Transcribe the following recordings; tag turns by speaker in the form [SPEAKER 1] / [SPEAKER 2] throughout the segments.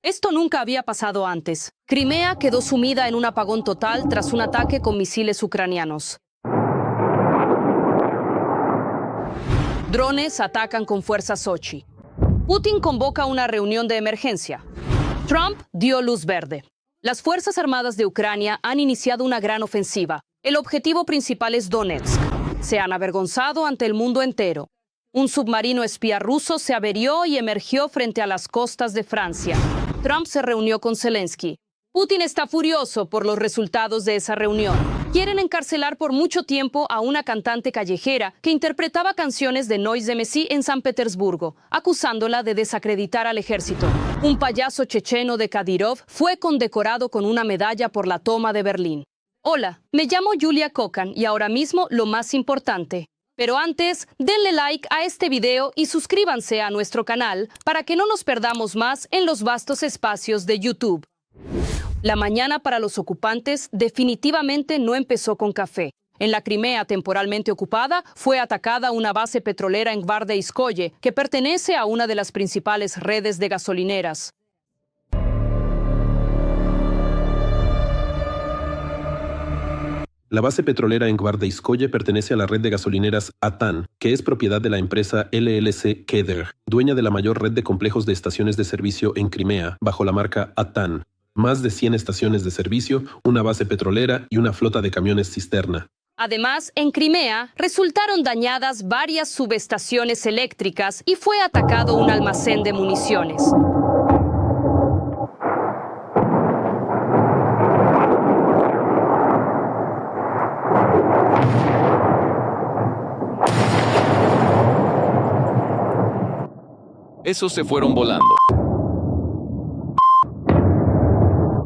[SPEAKER 1] Esto nunca había pasado antes. Crimea quedó sumida en un apagón total tras un ataque con misiles ucranianos. Drones atacan con fuerza Sochi. Putin convoca una reunión de emergencia. Trump dio luz verde. Las Fuerzas Armadas de Ucrania han iniciado una gran ofensiva. El objetivo principal es Donetsk. Se han avergonzado ante el mundo entero. Un submarino espía ruso se averió y emergió frente a las costas de Francia. Trump se reunió con Zelensky. Putin está furioso por los resultados de esa reunión. Quieren encarcelar por mucho tiempo a una cantante callejera que interpretaba canciones de Noise Messi en San Petersburgo, acusándola de desacreditar al ejército. Un payaso checheno de Kadyrov fue condecorado con una medalla por la toma de Berlín. Hola, me llamo Julia Kokan y ahora mismo lo más importante. Pero antes, denle like a este video y suscríbanse a nuestro canal para que no nos perdamos más en los vastos espacios de YouTube. La mañana para los ocupantes definitivamente no empezó con café. En la Crimea temporalmente ocupada fue atacada una base petrolera en Gvardeyskoye, que pertenece a una de las principales redes de gasolineras.
[SPEAKER 2] La base petrolera en Gvardeyskoye pertenece a la red de gasolineras Atan, que es propiedad de la empresa LLC Keder, dueña de la mayor red de complejos de estaciones de servicio en Crimea, bajo la marca Atan. Más de 100 estaciones de servicio, una base petrolera y una flota de camiones cisterna.
[SPEAKER 1] Además, en Crimea resultaron dañadas varias subestaciones eléctricas y fue atacado un almacén de municiones.
[SPEAKER 3] Esos se fueron volando.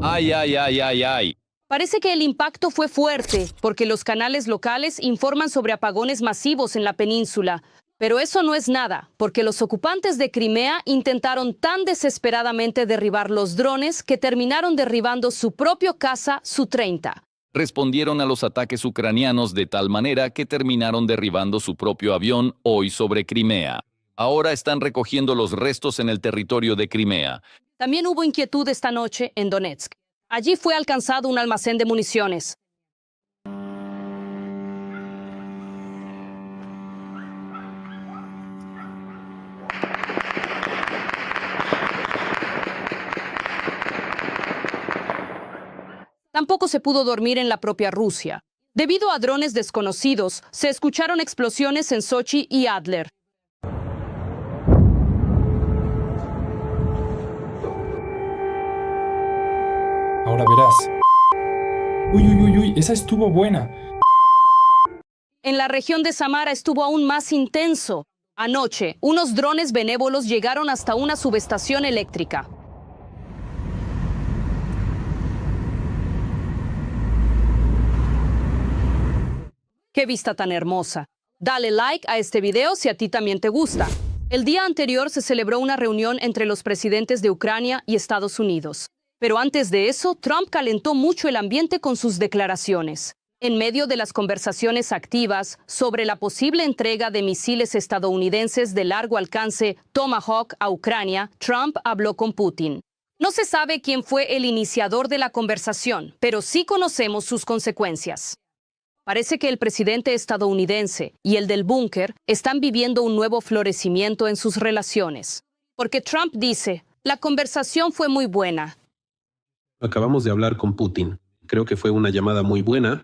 [SPEAKER 3] ¡Ay, ay, ay, ay, ay!
[SPEAKER 1] Parece que el impacto fue fuerte, porque los canales locales informan sobre apagones masivos en la península. Pero eso no es nada, porque los ocupantes de Crimea intentaron tan desesperadamente derribar los drones que terminaron derribando su propio caza Su-30.
[SPEAKER 3] Respondieron a los ataques ucranianos de tal manera que terminaron derribando su propio avión hoy sobre Crimea. Ahora están recogiendo los restos en el territorio de Crimea.
[SPEAKER 1] También hubo inquietud esta noche en Donetsk. Allí fue alcanzado un almacén de municiones. Tampoco se pudo dormir en la propia Rusia. Debido a drones desconocidos, se escucharon explosiones en Sochi y Adler.
[SPEAKER 4] Ahora verás. Uy, uy, uy, uy, esa estuvo buena.
[SPEAKER 1] En la región de Samara estuvo aún más intenso. Anoche, unos drones benévolos llegaron hasta una subestación eléctrica. ¡Qué vista tan hermosa! Dale like a este video si a ti también te gusta. El día anterior se celebró una reunión entre los presidentes de Ucrania y Estados Unidos. Pero antes de eso, Trump calentó mucho el ambiente con sus declaraciones. En medio de las conversaciones activas sobre la posible entrega de misiles estadounidenses de largo alcance Tomahawk a Ucrania, Trump habló con Putin. No se sabe quién fue el iniciador de la conversación, pero sí conocemos sus consecuencias. Parece que el presidente estadounidense y el del búnker están viviendo un nuevo florecimiento en sus relaciones. Porque Trump dice, la conversación fue muy buena.
[SPEAKER 2] Acabamos de hablar con Putin. Creo que fue una llamada muy buena.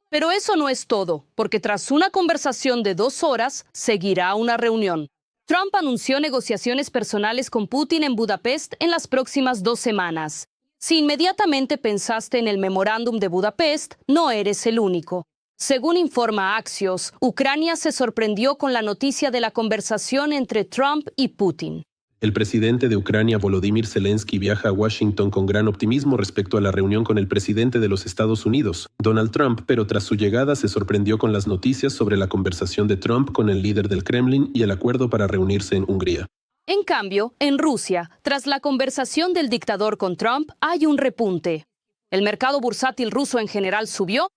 [SPEAKER 1] Pero eso no es todo, porque tras una conversación de 2 horas, seguirá una reunión. Trump anunció negociaciones personales con Putin en Budapest en las próximas 2 semanas. Si inmediatamente pensaste en el memorándum de Budapest, no eres el único. Según informa Axios, Ucrania se sorprendió con la noticia de la conversación entre Trump y Putin.
[SPEAKER 2] El presidente de Ucrania, Volodymyr Zelensky, viaja a Washington con gran optimismo respecto a la reunión con el presidente de los Estados Unidos, Donald Trump, pero tras su llegada se sorprendió con las noticias sobre la conversación de Trump con el líder del Kremlin y el acuerdo para reunirse en Hungría.
[SPEAKER 1] En cambio, en Rusia, tras la conversación del dictador con Trump, hay un repunte. El mercado bursátil ruso en general subió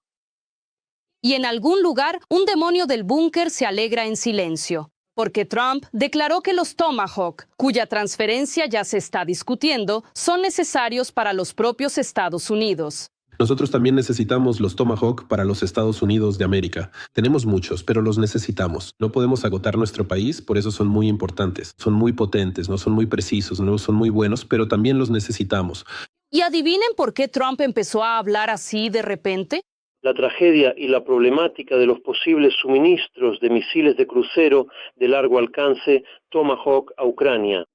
[SPEAKER 1] y en algún lugar un demonio del búnker se alegra en silencio. porque Trump declaró que los Tomahawk, cuya transferencia ya se está discutiendo, son necesarios para los propios Estados Unidos.
[SPEAKER 2] Nosotros también necesitamos los Tomahawk para los Estados Unidos de América. Tenemos muchos, pero los necesitamos. No podemos agotar nuestro país, por eso son muy importantes. Son muy potentes, no son muy precisos, no son muy buenos, pero también los necesitamos.
[SPEAKER 1] ¿Y adivinen por qué Trump empezó a hablar así de repente?
[SPEAKER 5] La tragedia y la problemática de los posibles suministros de misiles de crucero de largo alcance Tomahawk a Ucrania.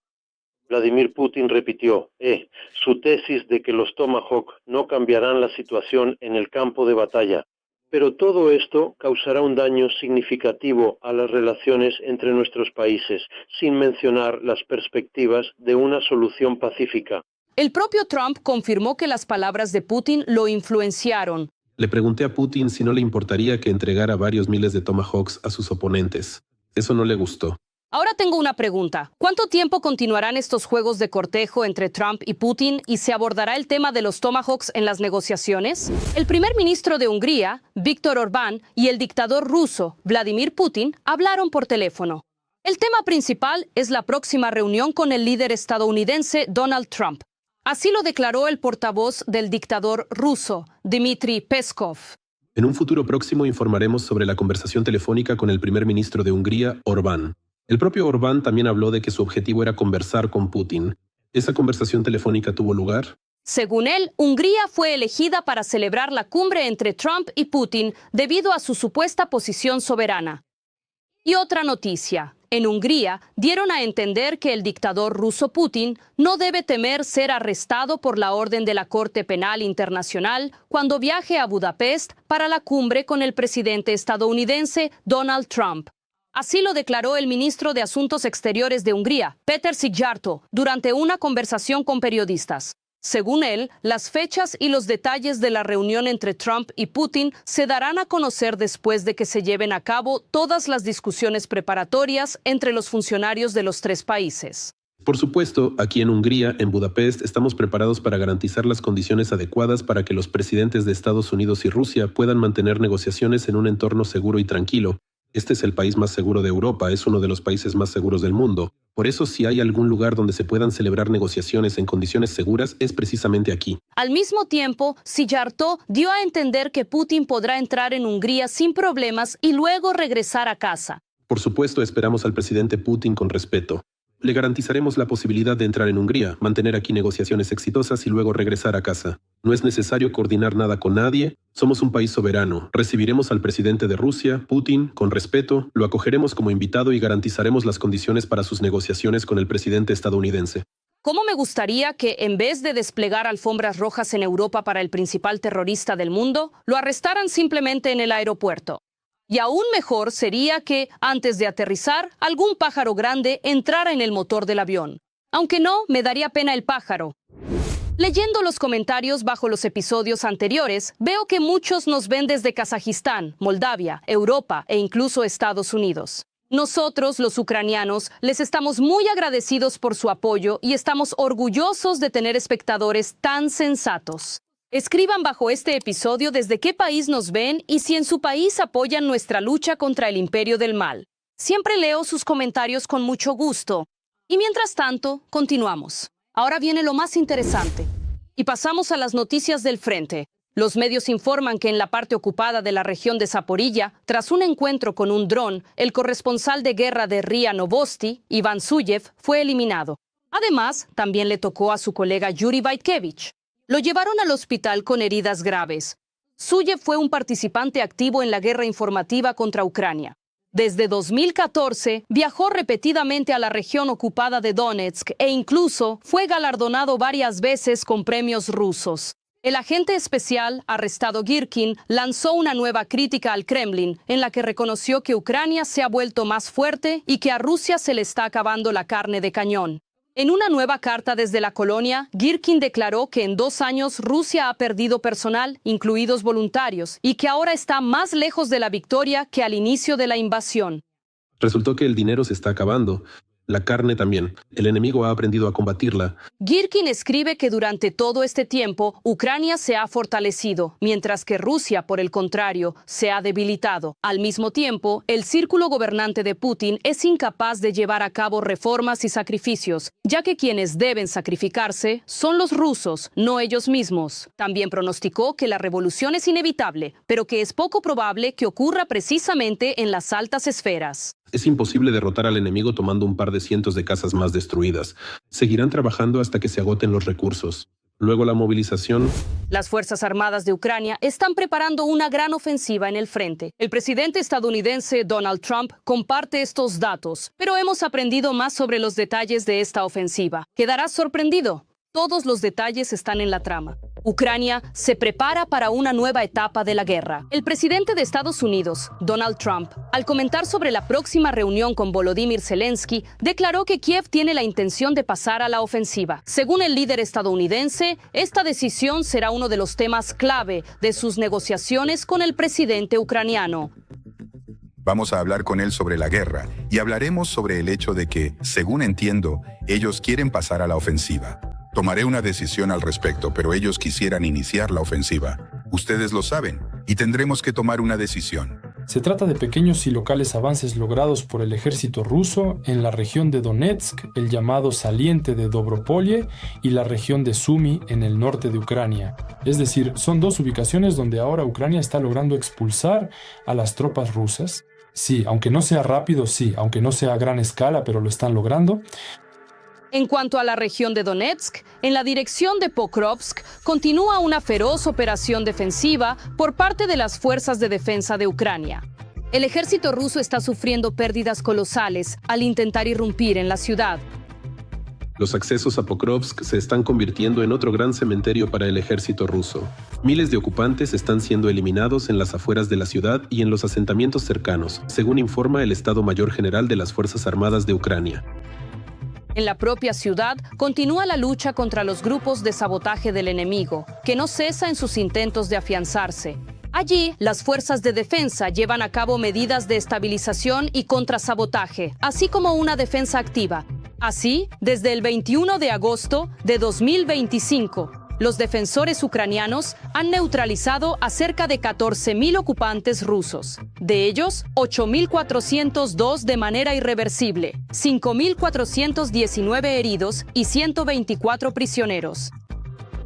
[SPEAKER 5] Vladimir Putin repitió su tesis de que los Tomahawk no cambiarán la situación en el campo de batalla. Pero todo esto causará un daño significativo a las relaciones entre nuestros países, sin mencionar las perspectivas de una solución pacífica.
[SPEAKER 1] El propio Trump confirmó que las palabras de Putin lo influenciaron.
[SPEAKER 2] Le pregunté a Putin si no le importaría que entregara varios miles de Tomahawks a sus oponentes. Eso no le gustó.
[SPEAKER 1] Ahora tengo una pregunta. ¿Cuánto tiempo continuarán estos juegos de cortejo entre Trump y Putin y se abordará el tema de los Tomahawks en las negociaciones? El primer ministro de Hungría, Viktor Orbán, y el dictador ruso, Vladimir Putin, hablaron por teléfono. El tema principal es la próxima reunión con el líder estadounidense Donald Trump. Así lo declaró el portavoz del dictador ruso, Dmitry Peskov.
[SPEAKER 2] En un futuro próximo informaremos sobre la conversación telefónica con el primer ministro de Hungría, Orbán. El propio Orbán también habló de que su objetivo era conversar con Putin. ¿Esa conversación telefónica tuvo lugar?
[SPEAKER 1] Según él, Hungría fue elegida para celebrar la cumbre entre Trump y Putin debido a su supuesta posición soberana. Y otra noticia. En Hungría dieron a entender que el dictador ruso Putin no debe temer ser arrestado por la orden de la Corte Penal Internacional cuando viaje a Budapest para la cumbre con el presidente estadounidense Donald Trump. Así lo declaró el ministro de Asuntos Exteriores de Hungría, Péter Szijjártó, durante una conversación con periodistas. Según él, las fechas y los detalles de la reunión entre Trump y Putin se darán a conocer después de que se lleven a cabo todas las discusiones preparatorias entre los funcionarios de los tres países.
[SPEAKER 2] Por supuesto, aquí en Hungría, en Budapest, estamos preparados para garantizar las condiciones adecuadas para que los presidentes de Estados Unidos y Rusia puedan mantener negociaciones en un entorno seguro y tranquilo. Este es el país más seguro de Europa, es uno de los países más seguros del mundo. Por eso, si hay algún lugar donde se puedan celebrar negociaciones en condiciones seguras, es precisamente aquí.
[SPEAKER 1] Al mismo tiempo, Szijjártó dio a entender que Putin podrá entrar en Hungría sin problemas y luego regresar a casa.
[SPEAKER 2] Por supuesto, esperamos al presidente Putin con respeto. Le garantizaremos la posibilidad de entrar en Hungría, mantener aquí negociaciones exitosas y luego regresar a casa. No es necesario coordinar nada con nadie. Somos un país soberano. Recibiremos al presidente de Rusia, Putin, con respeto, lo acogeremos como invitado y garantizaremos las condiciones para sus negociaciones con el presidente estadounidense.
[SPEAKER 1] ¿Cómo me gustaría que, en vez de desplegar alfombras rojas en Europa para el principal terrorista del mundo, lo arrestaran simplemente en el aeropuerto? Y aún mejor sería que, antes de aterrizar, algún pájaro grande entrara en el motor del avión. Aunque no, me daría pena el pájaro. Leyendo los comentarios bajo los episodios anteriores, veo que muchos nos ven desde Kazajistán, Moldavia, Europa e incluso Estados Unidos. Nosotros, los ucranianos, les estamos muy agradecidos por su apoyo y estamos orgullosos de tener espectadores tan sensatos. Escriban bajo este episodio desde qué país nos ven y si en su país apoyan nuestra lucha contra el imperio del mal. Siempre leo sus comentarios con mucho gusto. Y mientras tanto, continuamos. Ahora viene lo más interesante. Y pasamos a las noticias del frente. Los medios informan que en la parte ocupada de la región de Zaporilla, tras un encuentro con un dron, el corresponsal de guerra de RIA Novosti, Iván Suyev, fue eliminado. Además, también le tocó a su colega Yuri Vaitkevich. Lo llevaron al hospital con heridas graves. Suyev fue un participante activo en la guerra informativa contra Ucrania. Desde 2014, viajó repetidamente a la región ocupada de Donetsk e incluso fue galardonado varias veces con premios rusos. El agente especial, arrestado Girkin, lanzó una nueva crítica al Kremlin, en la que reconoció que Ucrania se ha vuelto más fuerte y que a Rusia se le está acabando la carne de cañón. En una nueva carta desde la colonia, Girkin declaró que en 2 años Rusia ha perdido personal, incluidos voluntarios, y que ahora está más lejos de la victoria que al inicio de la invasión.
[SPEAKER 2] Resultó que el dinero se está acabando. La carne también. El enemigo ha aprendido a combatirla.
[SPEAKER 1] Girkin escribe que durante todo este tiempo, Ucrania se ha fortalecido, mientras que Rusia, por el contrario, se ha debilitado. Al mismo tiempo, el círculo gobernante de Putin es incapaz de llevar a cabo reformas y sacrificios, ya que quienes deben sacrificarse son los rusos, no ellos mismos. También pronosticó que la revolución es inevitable, pero que es poco probable que ocurra precisamente en las altas esferas.
[SPEAKER 2] Es imposible derrotar al enemigo tomando un par de cientos de casas más destruidas. Seguirán trabajando hasta que se agoten los recursos. Luego la movilización.
[SPEAKER 1] Las Fuerzas Armadas de Ucrania están preparando una gran ofensiva en el frente. El presidente estadounidense Donald Trump comparte estos datos, pero hemos aprendido más sobre los detalles de esta ofensiva. Quedarás sorprendido. Todos los detalles están en la trama. Ucrania se prepara para una nueva etapa de la guerra. El presidente de Estados Unidos, Donald Trump, al comentar sobre la próxima reunión con Volodymyr Zelensky, declaró que Kiev tiene la intención de pasar a la ofensiva. Según el líder estadounidense, esta decisión será uno de los temas clave de sus negociaciones con el presidente ucraniano.
[SPEAKER 6] Vamos a hablar con él sobre la guerra y hablaremos sobre el hecho de que, según entiendo, ellos quieren pasar a la ofensiva. Tomaré una decisión al respecto, pero ellos quisieran iniciar la ofensiva. Ustedes lo saben, y tendremos que tomar una decisión.
[SPEAKER 4] Se trata de pequeños y locales avances logrados por el ejército ruso en la región de Donetsk, el llamado saliente de Dobropolye, y la región de Sumy en el norte de Ucrania. Es decir, son dos ubicaciones donde ahora Ucrania está logrando expulsar a las tropas rusas. Sí, aunque no sea rápido, sí, aunque no sea a gran escala, pero lo están logrando.
[SPEAKER 1] En cuanto a la región de Donetsk, en la dirección de Pokrovsk continúa una feroz operación defensiva por parte de las fuerzas de defensa de Ucrania. El ejército ruso está sufriendo pérdidas colosales al intentar irrumpir en la ciudad.
[SPEAKER 2] Los accesos a Pokrovsk se están convirtiendo en otro gran cementerio para el ejército ruso. Miles de ocupantes están siendo eliminados en las afueras de la ciudad y en los asentamientos cercanos, según informa el Estado Mayor General de las Fuerzas Armadas de Ucrania.
[SPEAKER 1] En la propia ciudad continúa la lucha contra los grupos de sabotaje del enemigo, que no cesa en sus intentos de afianzarse. Allí, las fuerzas de defensa llevan a cabo medidas de estabilización y contrasabotaje, así como una defensa activa. Así, desde el 21 de agosto de 2025, los defensores ucranianos han neutralizado a cerca de 14.000 ocupantes rusos. De ellos, 8.402 de manera irreversible, 5.419 heridos y 124 prisioneros.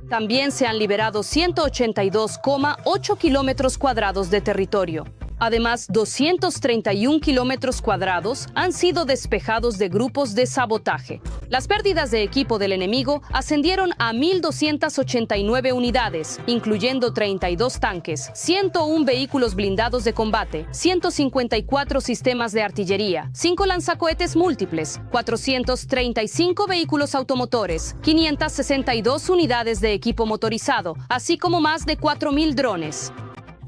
[SPEAKER 1] También se han liberado 182,8 kilómetros cuadrados de territorio. Además, 231 kilómetros cuadrados han sido despejados de grupos de sabotaje. Las pérdidas de equipo del enemigo ascendieron a 1.289 unidades, incluyendo 32 tanques, 101 vehículos blindados de combate, 154 sistemas de artillería, 5 lanzacohetes múltiples, 435 vehículos automotores, 562 unidades de equipo motorizado, así como más de 4.000 drones.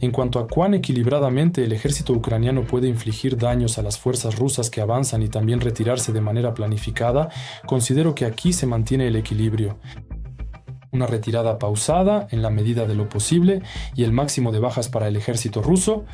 [SPEAKER 4] En cuanto a cuán equilibradamente el ejército ucraniano puede infligir daños a las fuerzas rusas que avanzan y también retirarse de manera planificada, considero que aquí se mantiene el equilibrio. Una retirada pausada, en la medida de lo posible, y el máximo de bajas para el ejército ruso.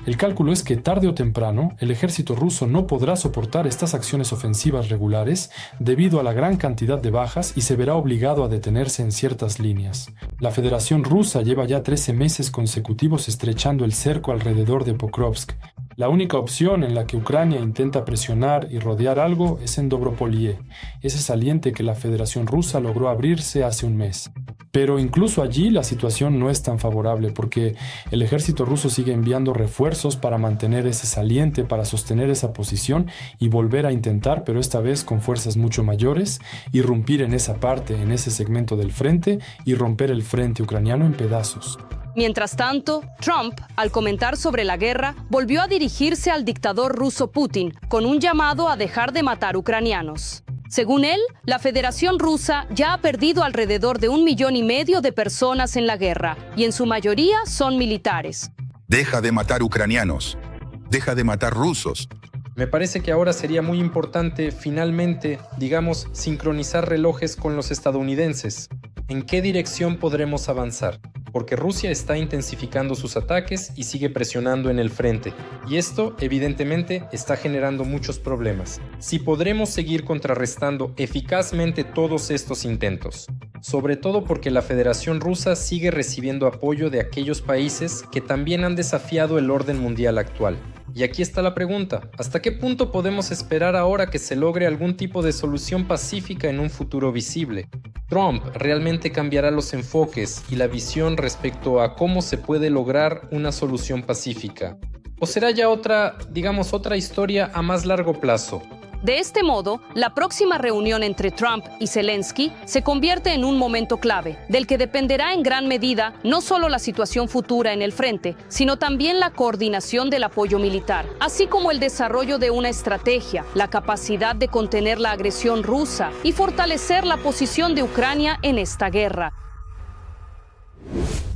[SPEAKER 4] El cálculo es que tarde o temprano el ejército ruso no podrá soportar estas acciones ofensivas regulares debido a la gran cantidad de bajas y se verá obligado a detenerse en ciertas líneas. La Federación Rusa lleva ya 13 meses consecutivos estrechando el cerco alrededor de Pokrovsk. La única opción en la que Ucrania intenta presionar y rodear algo es en Dobropolye, ese saliente que la Federación Rusa logró abrirse hace un mes. Pero incluso allí la situación no es tan favorable porque el ejército ruso sigue enviando refuerzos para mantener ese saliente, para sostener esa posición y volver a intentar, pero esta vez con fuerzas mucho mayores, irrumpir en esa parte, en ese segmento del frente y romper el frente ucraniano en pedazos.
[SPEAKER 1] Mientras tanto, Trump, al comentar sobre la guerra, volvió a dirigirse al dictador ruso Putin con un llamado a dejar de matar ucranianos. Según él, la Federación Rusa ya ha perdido alrededor de 1,5 millones de personas en la guerra, y en su mayoría son militares.
[SPEAKER 6] Deja de matar ucranianos. Deja de matar rusos.
[SPEAKER 7] Me parece que ahora sería muy importante, finalmente, digamos, sincronizar relojes con los estadounidenses. ¿En qué dirección podremos avanzar? porque Rusia está intensificando sus ataques y sigue presionando en el frente, y esto evidentemente está generando muchos problemas. Si podremos seguir contrarrestando eficazmente todos estos intentos, sobre todo porque la Federación Rusa sigue recibiendo apoyo de aquellos países que también han desafiado el orden mundial actual. Y aquí está la pregunta, ¿hasta qué punto podemos esperar ahora que se logre algún tipo de solución pacífica en un futuro visible? ¿Trump realmente cambiará los enfoques y la visión respecto a cómo se puede lograr una solución pacífica? ¿O será ya otra historia a más largo plazo?
[SPEAKER 1] De este modo, la próxima reunión entre Trump y Zelensky se convierte en un momento clave, del que dependerá en gran medida no solo la situación futura en el frente, sino también la coordinación del apoyo militar, así como el desarrollo de una estrategia, la capacidad de contener la agresión rusa y fortalecer la posición de Ucrania en esta guerra.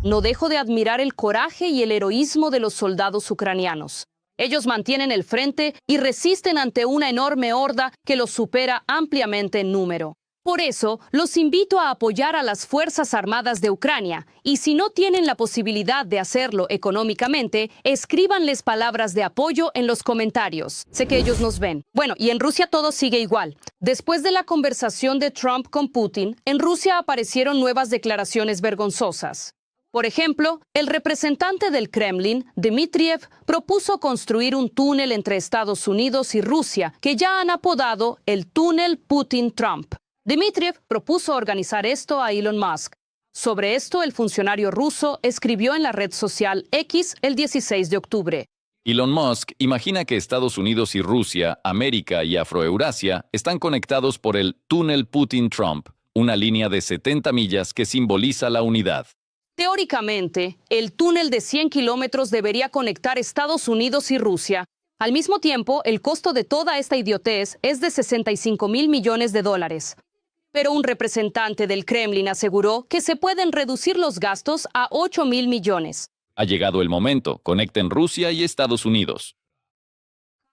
[SPEAKER 1] No dejo de admirar el coraje y el heroísmo de los soldados ucranianos. Ellos mantienen el frente y resisten ante una enorme horda que los supera ampliamente en número. Por eso, los invito a apoyar a las Fuerzas Armadas de Ucrania, y si no tienen la posibilidad de hacerlo económicamente, escríbanles palabras de apoyo en los comentarios. Sé que ellos nos ven. Bueno, y en Rusia todo sigue igual. Después de la conversación de Trump con Putin, en Rusia aparecieron nuevas declaraciones vergonzosas. Por ejemplo, el representante del Kremlin, Dmitriev, propuso construir un túnel entre Estados Unidos y Rusia, que ya han apodado el túnel Putin-Trump. Dmitriev propuso organizar esto a Elon Musk. Sobre esto, el funcionario ruso escribió en la red social X el 16 de octubre.
[SPEAKER 3] Elon Musk imagina que Estados Unidos y Rusia, América y Afroeurasia están conectados por el túnel Putin-Trump, una línea de 70 millas que simboliza la unidad.
[SPEAKER 1] Teóricamente, el túnel de 100 kilómetros debería conectar Estados Unidos y Rusia. Al mismo tiempo, el costo de toda esta idiotez es de $65,000 millones. Pero un representante del Kremlin aseguró que se pueden reducir los gastos a $8,000 millones.
[SPEAKER 3] Ha llegado el momento, conecten Rusia y Estados Unidos.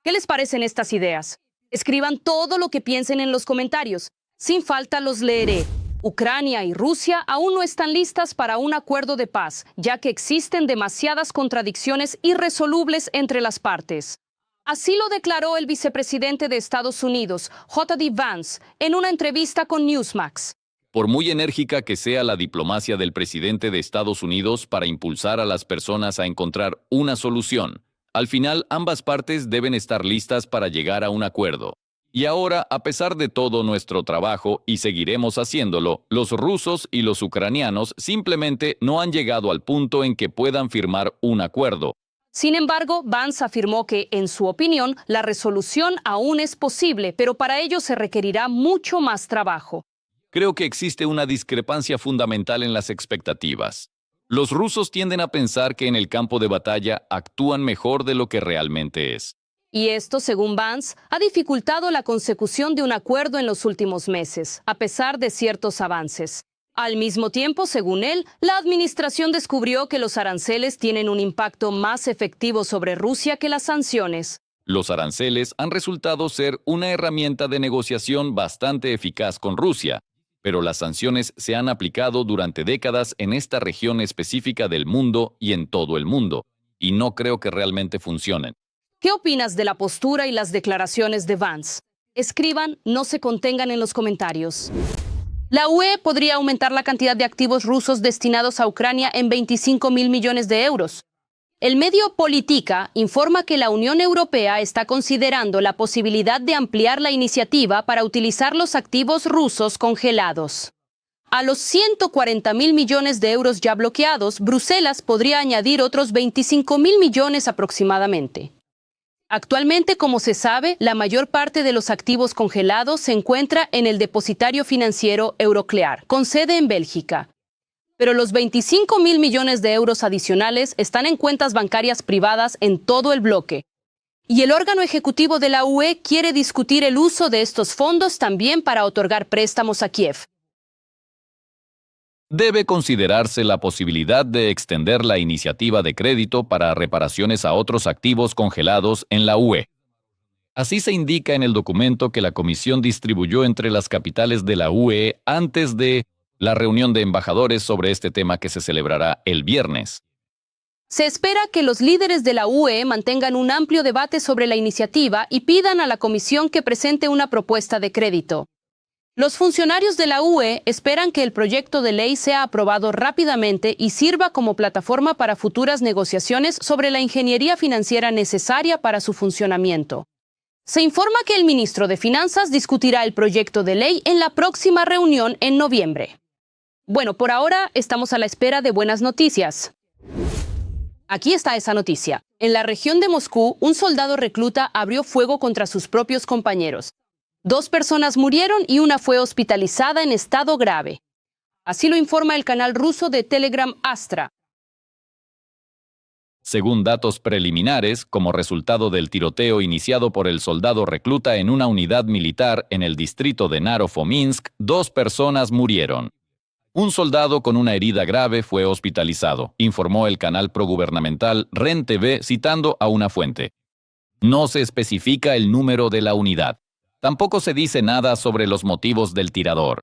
[SPEAKER 1] ¿Qué les parecen estas ideas? Escriban todo lo que piensen en los comentarios. Sin falta los leeré. Ucrania y Rusia aún no están listas para un acuerdo de paz, ya que existen demasiadas contradicciones irresolubles entre las partes. Así lo declaró el vicepresidente de Estados Unidos, J.D. Vance, en una entrevista con Newsmax.
[SPEAKER 3] Por muy enérgica que sea la diplomacia del presidente de Estados Unidos para impulsar a las personas a encontrar una solución, al final ambas partes deben estar listas para llegar a un acuerdo. Y ahora, a pesar de todo nuestro trabajo, y seguiremos haciéndolo, los rusos y los ucranianos simplemente no han llegado al punto en que puedan firmar un acuerdo.
[SPEAKER 1] Sin embargo, Vance afirmó que, en su opinión, la resolución aún es posible, pero para ello se requerirá mucho más trabajo.
[SPEAKER 3] Creo que existe una discrepancia fundamental en las expectativas. Los rusos tienden a pensar que en el campo de batalla actúan mejor de lo que realmente es.
[SPEAKER 1] Y esto, según Vance, ha dificultado la consecución de un acuerdo en los últimos meses, a pesar de ciertos avances. Al mismo tiempo, según él, la administración descubrió que los aranceles tienen un impacto más efectivo sobre Rusia que las sanciones.
[SPEAKER 3] Los aranceles han resultado ser una herramienta de negociación bastante eficaz con Rusia, pero las sanciones se han aplicado durante décadas en esta región específica del mundo y en todo el mundo, y no creo que realmente funcionen.
[SPEAKER 1] ¿Qué opinas de la postura y las declaraciones de Vance? Escriban, no se contengan en los comentarios. La UE podría aumentar la cantidad de activos rusos destinados a Ucrania en 25,000 millones de euros. El medio Politica informa que la Unión Europea está considerando la posibilidad de ampliar la iniciativa para utilizar los activos rusos congelados. A los 140,000 millones de euros ya bloqueados, Bruselas podría añadir otros 25,000 millones aproximadamente. Actualmente, como se sabe, la mayor parte de los activos congelados se encuentra en el depositario financiero Euroclear, con sede en Bélgica. Pero los 25,000 millones de euros adicionales están en cuentas bancarias privadas en todo el bloque. Y el órgano ejecutivo de la UE quiere discutir el uso de estos fondos también para otorgar préstamos a Kiev.
[SPEAKER 3] Debe considerarse la posibilidad de extender la iniciativa de crédito para reparaciones a otros activos congelados en la UE. Así se indica en el documento que la Comisión distribuyó entre las capitales de la UE antes de la reunión de embajadores sobre este tema que se celebrará el viernes.
[SPEAKER 1] Se espera que los líderes de la UE mantengan un amplio debate sobre la iniciativa y pidan a la Comisión que presente una propuesta de crédito. Los funcionarios de la UE esperan que el proyecto de ley sea aprobado rápidamente y sirva como plataforma para futuras negociaciones sobre la ingeniería financiera necesaria para su funcionamiento. Se informa que el ministro de Finanzas discutirá el proyecto de ley en la próxima reunión en noviembre. Bueno, por ahora estamos a la espera de buenas noticias. Aquí está esa noticia. En la región de Moscú, un soldado recluta abrió fuego contra sus propios compañeros. 2 personas murieron y una fue hospitalizada en estado grave. Así lo informa el canal ruso de Telegram Astra.
[SPEAKER 3] Según datos preliminares, como resultado del tiroteo iniciado por el soldado recluta en una unidad militar en el distrito de Naro-Fominsk, 2 personas murieron. Un soldado con una herida grave fue hospitalizado, informó el canal progubernamental REN TV citando a una fuente. No se especifica el número de la unidad. Tampoco se dice nada sobre los motivos del tirador.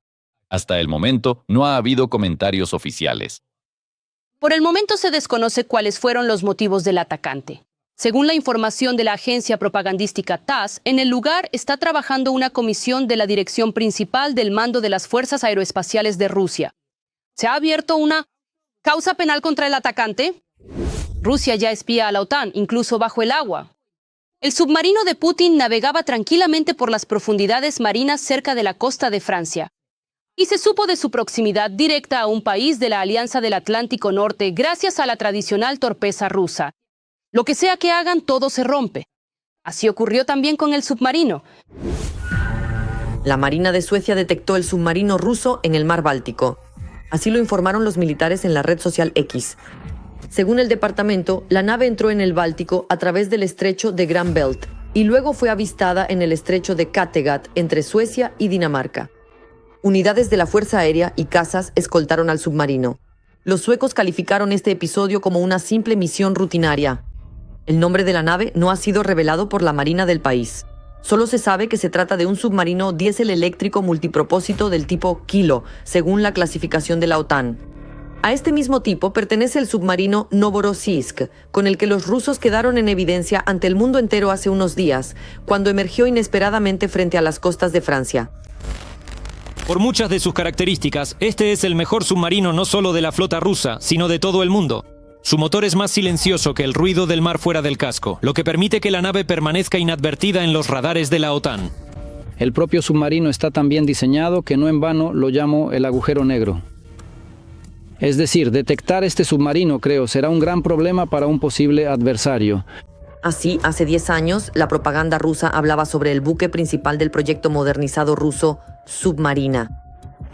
[SPEAKER 3] Hasta el momento, no ha habido comentarios oficiales.
[SPEAKER 1] Por el momento se desconoce cuáles fueron los motivos del atacante. Según la información de la agencia propagandística TASS, en el lugar está trabajando una comisión de la Dirección Principal del Mando de las Fuerzas Aeroespaciales de Rusia. ¿Se ha abierto una causa penal contra el atacante? Rusia ya espía a la OTAN, incluso bajo el agua. El submarino de Putin navegaba tranquilamente por las profundidades marinas cerca de la costa de Francia. Y se supo de su proximidad directa a un país de la Alianza del Atlántico Norte gracias a la tradicional torpeza rusa. Lo que sea que hagan, todo se rompe. Así ocurrió también con el submarino.
[SPEAKER 8] La Marina de Suecia detectó el submarino ruso en el mar Báltico. Así lo informaron los militares en la red social X. Según el departamento, la nave entró en el Báltico a través del estrecho de Gran Belt y luego fue avistada en el estrecho de Kattegat entre Suecia y Dinamarca. Unidades de la Fuerza Aérea y cazas escoltaron al submarino. Los suecos calificaron este episodio como una simple misión rutinaria. El nombre de la nave no ha sido revelado por la Marina del país. Solo se sabe que se trata de un submarino diésel eléctrico multipropósito del tipo Kilo, según la clasificación de la OTAN. A este mismo tipo pertenece el submarino Novorossiysk, con el que los rusos quedaron en evidencia ante el mundo entero hace unos días, cuando emergió inesperadamente frente a las costas de Francia.
[SPEAKER 9] Por muchas de sus características, este es el mejor submarino no solo de la flota rusa, sino de todo el mundo. Su motor es más silencioso que el ruido del mar fuera del casco, lo que permite que la nave permanezca inadvertida en los radares de la OTAN.
[SPEAKER 10] El propio submarino está tan bien diseñado que no en vano lo llamo el agujero negro. Es decir, detectar este submarino, creo, será un gran problema para un posible adversario.
[SPEAKER 8] Así, hace 10 años, la propaganda rusa hablaba sobre el buque principal del proyecto modernizado ruso, Submarina.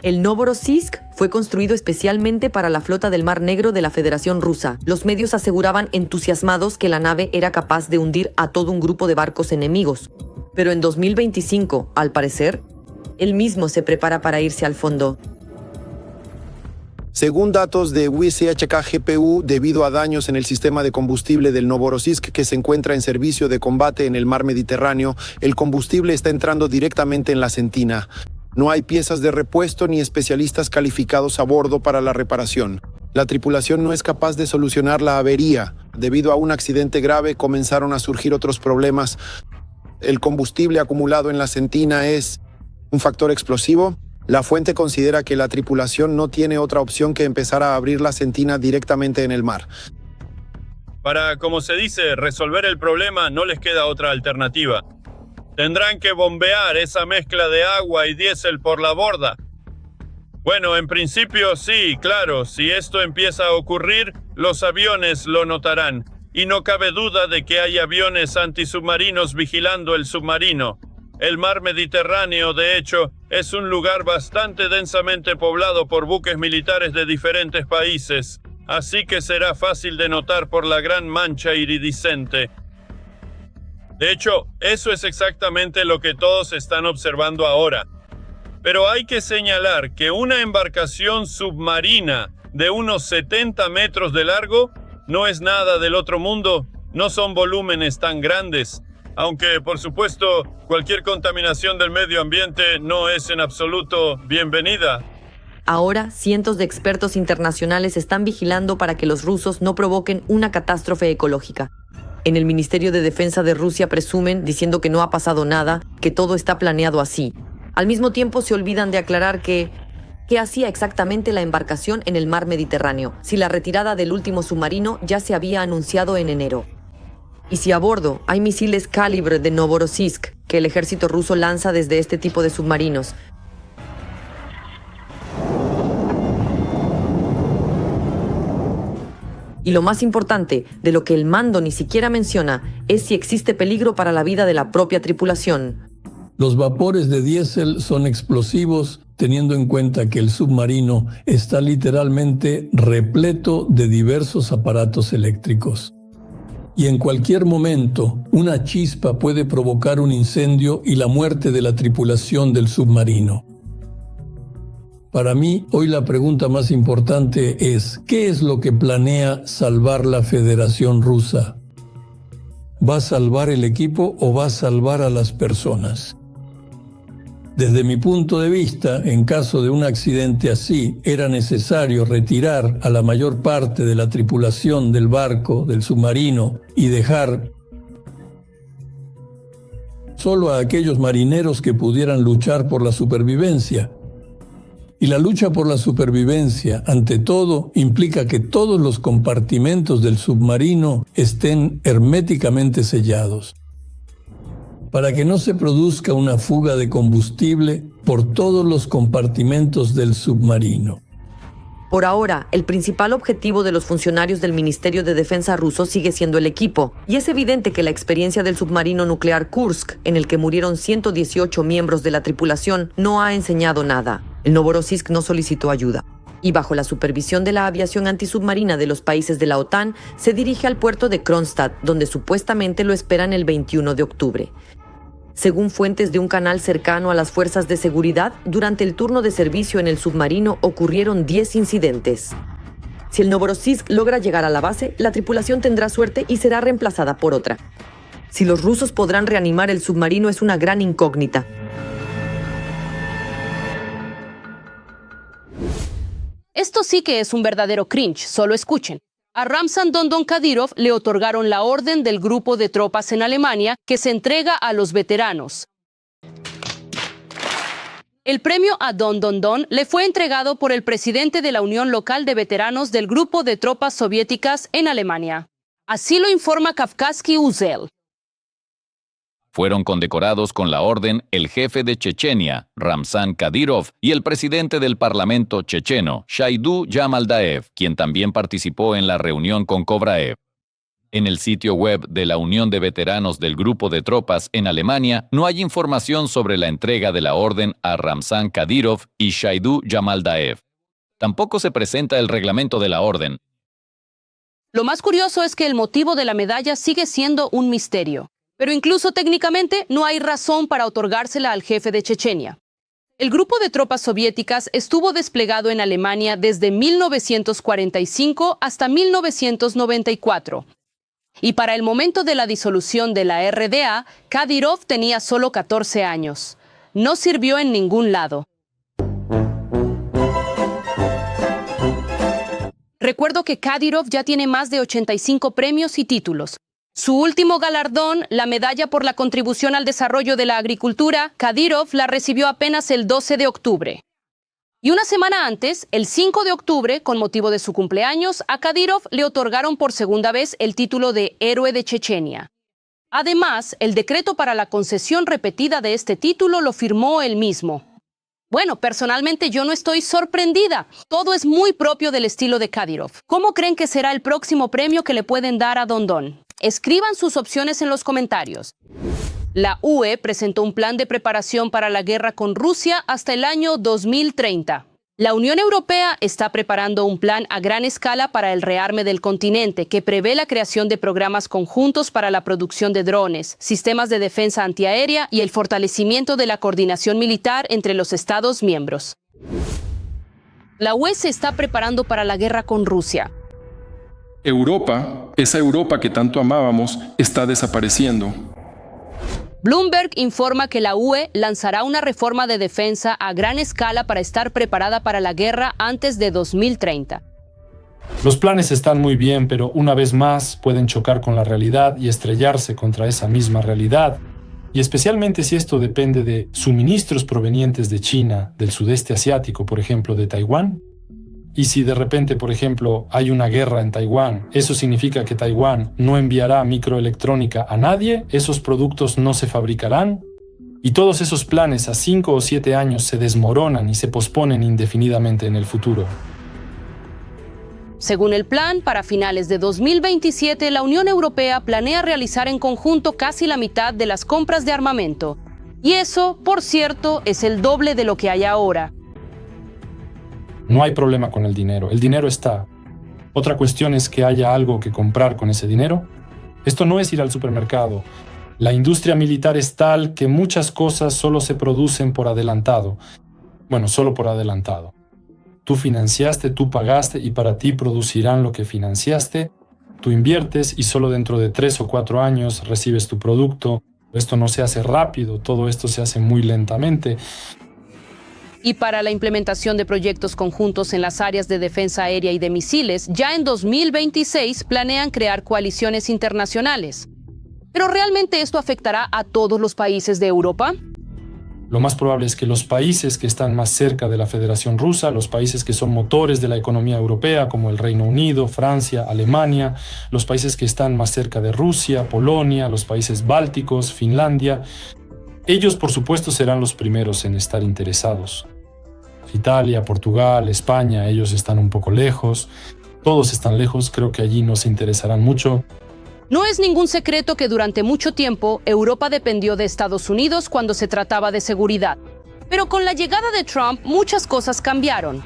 [SPEAKER 8] El Novorossiysk fue construido especialmente para la flota del Mar Negro de la Federación Rusa. Los medios aseguraban entusiasmados que la nave era capaz de hundir a todo un grupo de barcos enemigos. Pero en 2025, al parecer, él mismo se prepara para irse al fondo.
[SPEAKER 11] Según datos de WCHK-GPU, debido a daños en el sistema de combustible del Novorossiysk que se encuentra en servicio de combate en el mar Mediterráneo, el combustible está entrando directamente en la sentina. No hay piezas de repuesto ni especialistas calificados a bordo para la reparación. La tripulación no es capaz de solucionar la avería. Debido a un accidente grave, comenzaron a surgir otros problemas. El combustible acumulado en la sentina es un factor explosivo. La fuente considera que la tripulación no tiene otra opción que empezar a abrir la sentina directamente en el mar.
[SPEAKER 12] Para, como se dice, resolver el problema no les queda otra alternativa. Tendrán que bombear esa mezcla de agua y diésel por la borda. Bueno, en principio sí, claro, si esto empieza a ocurrir, los aviones lo notarán. Y no cabe duda de que hay aviones antisubmarinos vigilando el submarino. El mar Mediterráneo, de hecho, es un lugar bastante densamente poblado por buques militares de diferentes países, así que será fácil de notar por la gran mancha iridiscente. De hecho, eso es exactamente lo que todos están observando ahora. Pero hay que señalar que una embarcación submarina de unos 70 metros de largo no es nada del otro mundo, no son volúmenes tan grandes. Aunque, por supuesto, cualquier contaminación del medio ambiente no es en absoluto bienvenida.
[SPEAKER 8] Ahora, cientos de expertos internacionales están vigilando para que los rusos no provoquen una catástrofe ecológica. En el Ministerio de Defensa de Rusia presumen, diciendo que no ha pasado nada, que todo está planeado así. Al mismo tiempo se olvidan de aclarar ¿qué hacía exactamente la embarcación en el mar Mediterráneo? Si la retirada del último submarino ya se había anunciado en enero. Y si a bordo hay misiles Kalibr de Novorossiysk que el ejército ruso lanza desde este tipo de submarinos. Y lo más importante, de lo que el mando ni siquiera menciona, es si existe peligro para la vida de la propia tripulación.
[SPEAKER 13] Los vapores de diésel son explosivos, teniendo en cuenta que el submarino está literalmente repleto de diversos aparatos eléctricos. Y en cualquier momento, una chispa puede provocar un incendio y la muerte de la tripulación del submarino. Para mí, hoy la pregunta más importante es, ¿qué es lo que planea salvar la Federación Rusa? ¿Va a salvar el equipo o va a salvar a las personas? Desde mi punto de vista, en caso de un accidente así, era necesario retirar a la mayor parte de la tripulación del barco, del submarino, y dejar solo a aquellos marineros que pudieran luchar por la supervivencia. Y la lucha por la supervivencia, ante todo, implica que todos los compartimentos del submarino estén herméticamente sellados, para que no se produzca una fuga de combustible por todos los compartimentos del submarino.
[SPEAKER 8] Por ahora, el principal objetivo de los funcionarios del Ministerio de Defensa ruso sigue siendo el equipo, y es evidente que la experiencia del submarino nuclear Kursk, en el que murieron 118 miembros de la tripulación, no ha enseñado nada. El Novorossiysk no solicitó ayuda. Y bajo la supervisión de la aviación antisubmarina de los países de la OTAN, se dirige al puerto de Kronstadt, donde supuestamente lo esperan el 21 de octubre. Según fuentes de un canal cercano a las fuerzas de seguridad, durante el turno de servicio en el submarino ocurrieron 10 incidentes. Si el Novorossiysk logra llegar a la base, la tripulación tendrá suerte y será reemplazada por otra. Si los rusos podrán reanimar el submarino es una gran incógnita.
[SPEAKER 1] Esto sí que es un verdadero cringe, solo escuchen. A Ramzan Dondon Kadyrov le otorgaron la Orden del Grupo de Tropas en Alemania, que se entrega a los veteranos. El premio a Don le fue entregado por el presidente de la Unión Local de Veteranos del Grupo de Tropas Soviéticas en Alemania. Así lo informa Kavkazsky Uzel.
[SPEAKER 3] Fueron condecorados con la orden el jefe de Chechenia, Ramzan Kadyrov, y el presidente del parlamento checheno, Shaidu Jamaldaev, quien también participó en la reunión con Kobraev. En el sitio web de la Unión de Veteranos del Grupo de Tropas en Alemania no hay información sobre la entrega de la orden a Ramzan Kadyrov y Shaidu Jamaldaev. Tampoco se presenta el reglamento de la orden.
[SPEAKER 1] Lo más curioso es que el motivo de la medalla sigue siendo un misterio. Pero incluso técnicamente no hay razón para otorgársela al jefe de Chechenia. El grupo de tropas soviéticas estuvo desplegado en Alemania desde 1945 hasta 1994. Y para el momento de la disolución de la RDA, Kadyrov tenía solo 14 años. No sirvió en ningún lado. Recuerdo que Kadyrov ya tiene más de 85 premios y títulos. Su último galardón, la medalla por la contribución al desarrollo de la agricultura, Kadyrov la recibió apenas el 12 de octubre. Y una semana antes, el 5 de octubre, con motivo de su cumpleaños, a Kadyrov le otorgaron por segunda vez el título de Héroe de Chechenia. Además, el decreto para la concesión repetida de este título lo firmó él mismo. Bueno, personalmente yo no estoy sorprendida. Todo es muy propio del estilo de Kadyrov. ¿Cómo creen que será el próximo premio que le pueden dar a Dondon? Escriban sus opciones en los comentarios. La UE presentó un plan de preparación para la guerra con Rusia hasta el año 2030. La Unión Europea está preparando un plan a gran escala para el rearme del continente que prevé la creación de programas conjuntos para la producción de drones, sistemas de defensa antiaérea y el fortalecimiento de la coordinación militar entre los Estados miembros. La UE se está preparando para la guerra con Rusia.
[SPEAKER 14] Europa, esa Europa que tanto amábamos, está desapareciendo.
[SPEAKER 1] Bloomberg informa que la UE lanzará una reforma de defensa a gran escala para estar preparada para la guerra antes de 2030.
[SPEAKER 4] Los planes están muy bien, pero una vez más pueden chocar con la realidad y estrellarse contra esa misma realidad. Y especialmente si esto depende de suministros provenientes de China, del sudeste asiático, por ejemplo, de Taiwán. Y si de repente, por ejemplo, hay una guerra en Taiwán, ¿eso significa que Taiwán no enviará microelectrónica a nadie? ¿Esos productos no se fabricarán? Y todos esos planes a 5 o 7 años se desmoronan y se posponen indefinidamente en el futuro.
[SPEAKER 1] Según el plan, para finales de 2027, la Unión Europea planea realizar en conjunto casi la mitad de las compras de armamento. Y eso, por cierto, es el doble de lo que hay ahora.
[SPEAKER 4] No hay problema con el dinero está. Otra cuestión es que haya algo que comprar con ese dinero. Esto no es ir al supermercado. La industria militar es tal que muchas cosas solo se producen por adelantado. Bueno, solo por adelantado. Tú financiaste, tú pagaste y para ti producirán lo que financiaste. Tú inviertes y solo dentro de 3 o 4 años recibes tu producto. Esto no se hace rápido, todo esto se hace muy lentamente.
[SPEAKER 1] Y para la implementación de proyectos conjuntos en las áreas de defensa aérea y de misiles, ya en 2026 planean crear coaliciones internacionales. ¿Pero realmente esto afectará a todos los países de Europa?
[SPEAKER 4] Lo más probable es que los países que están más cerca de la Federación Rusa, los países que son motores de la economía europea, como el Reino Unido, Francia, Alemania, los países que están más cerca de Rusia, Polonia, los países bálticos, Finlandia, ellos, por supuesto, serán los primeros en estar interesados. Italia, Portugal, España, ellos están un poco lejos. Todos están lejos, creo que allí no se interesarán mucho.
[SPEAKER 1] No es ningún secreto que durante mucho tiempo Europa dependió de Estados Unidos cuando se trataba de seguridad. Pero con la llegada de Trump, muchas cosas cambiaron.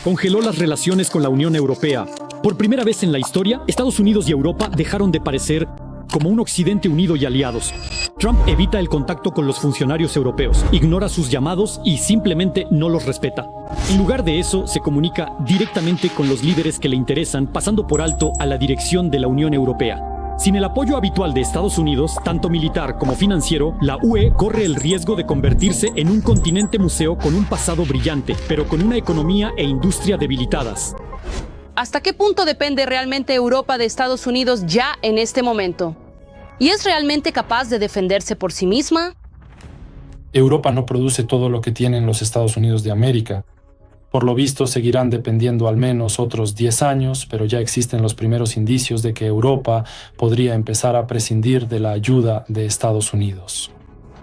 [SPEAKER 14] Congeló las relaciones con la Unión Europea. Por primera vez en la historia, Estados Unidos y Europa dejaron de parecer como un Occidente unido y aliados. Trump evita el contacto con los funcionarios europeos, ignora sus llamados y simplemente no los respeta. En lugar de eso, se comunica directamente con los líderes que le interesan, pasando por alto a la dirección de la Unión Europea. Sin el apoyo habitual de Estados Unidos, tanto militar como financiero, la UE corre el riesgo de convertirse en un continente museo con un pasado brillante, pero con una economía e industria debilitadas.
[SPEAKER 1] ¿Hasta qué punto depende realmente Europa de Estados Unidos ya en este momento? ¿Y es realmente capaz de defenderse por sí misma?
[SPEAKER 4] Europa no produce todo lo que tienen los Estados Unidos de América. Por lo visto, seguirán dependiendo al menos otros 10 años, pero ya existen los primeros indicios de que Europa podría empezar a prescindir de la ayuda de Estados Unidos.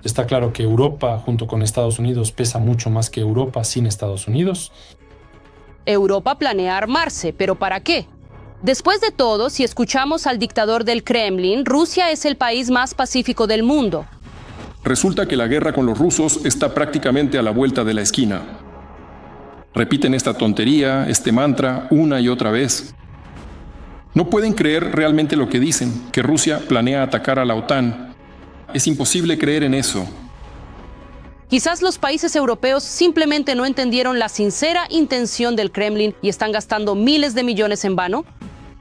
[SPEAKER 4] Está claro que Europa, junto con Estados Unidos, pesa mucho más que Europa sin Estados Unidos.
[SPEAKER 1] Europa planea armarse, ¿pero para qué? Después de todo, si escuchamos al dictador del Kremlin, Rusia es el país más pacífico del mundo.
[SPEAKER 15] Resulta que la guerra con los rusos está prácticamente a la vuelta de la esquina. Repiten esta tontería, este mantra, una y otra vez. No pueden creer realmente lo que dicen, que Rusia planea atacar a la OTAN. Es imposible creer en eso.
[SPEAKER 1] Quizás los países europeos simplemente no entendieron la sincera intención del Kremlin y están gastando miles de millones en vano.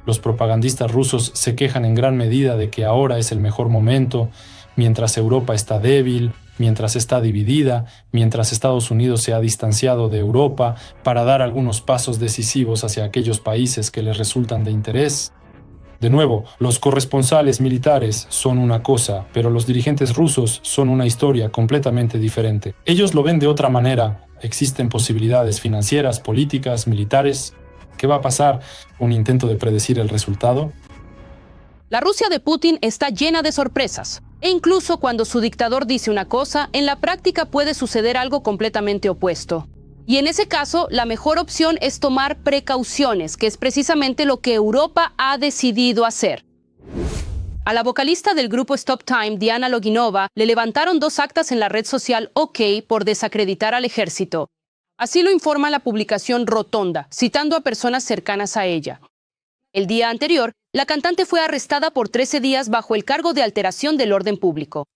[SPEAKER 4] Los propagandistas rusos se quejan en gran medida de que ahora es el mejor momento, mientras Europa está débil, mientras está dividida, mientras Estados Unidos se ha distanciado de Europa para dar algunos pasos decisivos hacia aquellos países que les resultan de interés. De nuevo, los corresponsales militares son una cosa, pero los dirigentes rusos son una historia completamente diferente. Ellos lo ven de otra manera. Existen posibilidades financieras, políticas, militares. ¿Qué va a pasar? ¿Un intento de predecir el resultado?
[SPEAKER 1] La Rusia de Putin está llena de sorpresas. E incluso cuando su dictador dice una cosa, en la práctica puede suceder algo completamente opuesto. Y en ese caso, la mejor opción es tomar precauciones, que es precisamente lo que Europa ha decidido hacer. A la vocalista del grupo Stop Time, Diana Loginova, le levantaron 2 actas en la red social OK por desacreditar al ejército. Así lo informa la publicación Rotonda, citando a personas cercanas a ella. El día anterior, la cantante fue arrestada por 13 días bajo el cargo de alteración del orden público.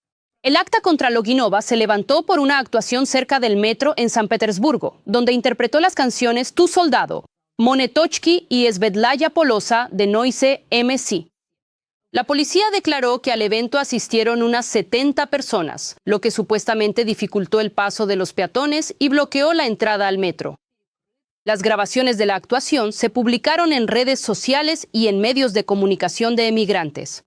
[SPEAKER 1] El acta contra Loginova se levantó por una actuación cerca del metro en San Petersburgo, donde interpretó las canciones Tu Soldado, Monetochki y Svedlaya Polosa de Noise MC. La policía declaró que al evento asistieron unas 70 personas, lo que supuestamente dificultó el paso de los peatones y bloqueó la entrada al metro. Las grabaciones de la actuación se publicaron en redes sociales y en medios de comunicación de emigrantes.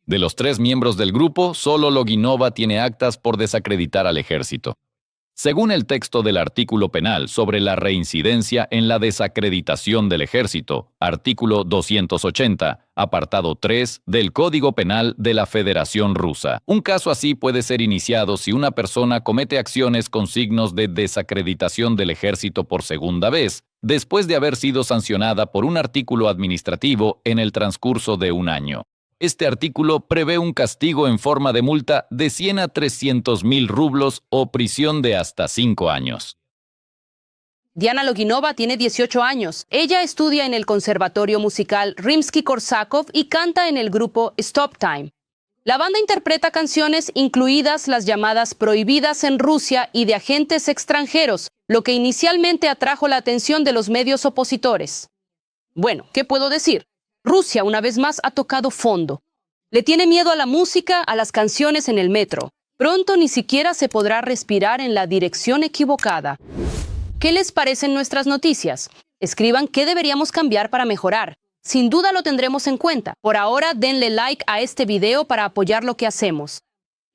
[SPEAKER 3] De los 3 miembros del grupo, solo Loginova tiene actas por desacreditar al ejército. Según el texto del artículo penal sobre la reincidencia en la desacreditación del ejército, artículo 280, apartado 3 del Código Penal de la Federación Rusa. Un caso así puede ser iniciado si una persona comete acciones con signos de desacreditación del ejército por segunda vez, después de haber sido sancionada por un artículo administrativo en el transcurso de un año. Este artículo prevé un castigo en forma de multa de 100 a 300.000 rublos o prisión de hasta 5 años.
[SPEAKER 1] Diana Loginova tiene 18 años. Ella estudia en el Conservatorio Musical Rimsky-Korsakov y canta en el grupo Stop Time. La banda interpreta canciones incluidas las llamadas prohibidas en Rusia y de agentes extranjeros, lo que inicialmente atrajo la atención de los medios opositores. Bueno, ¿qué puedo decir? Rusia, una vez más, ha tocado fondo. Le tiene miedo a la música, a las canciones en el metro. Pronto ni siquiera se podrá respirar en la dirección equivocada. ¿Qué les parecen nuestras noticias? Escriban qué deberíamos cambiar para mejorar. Sin duda lo tendremos en cuenta. Por ahora, denle like a este video para apoyar lo que hacemos.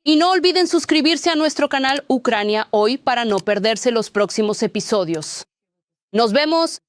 [SPEAKER 1] Y no olviden suscribirse a nuestro canal Ucrania Hoy para no perderse los próximos episodios. ¡Nos vemos!